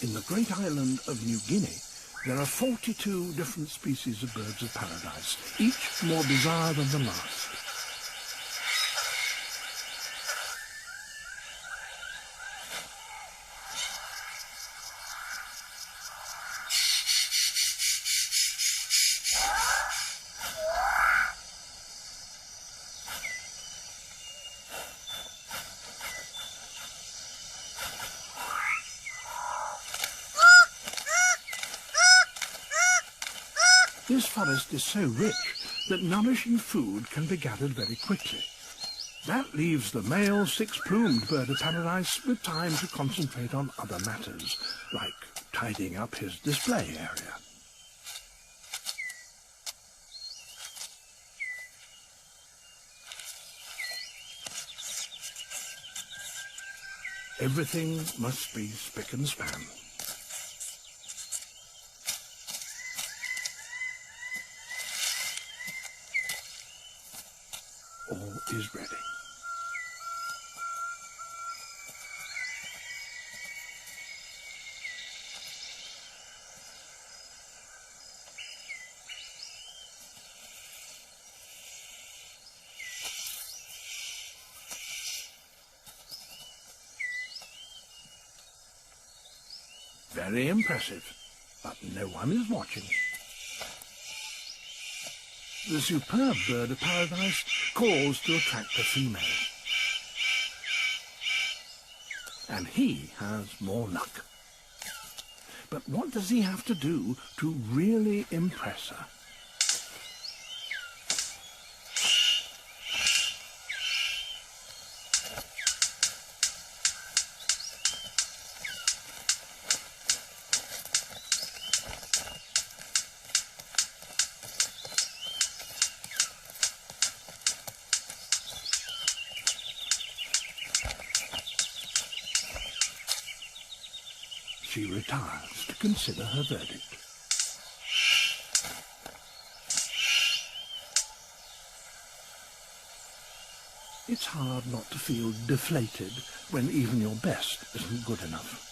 In the great island of New Guinea, there are 42 different species of birds of paradise, each more bizarre than the last. This forest is so rich that nourishing food can be gathered very quickly. That leaves the male six-plumed bird of paradise with time to concentrate on other matters, like tidying up his display area. Everything must be spick and span. All is ready. Very impressive, but no one is watching. The superb bird of paradise calls to attract a female. And he has more luck. But what does he have to do to really impress her? She retires to consider her verdict. It's hard not to feel deflated when even your best isn't good enough.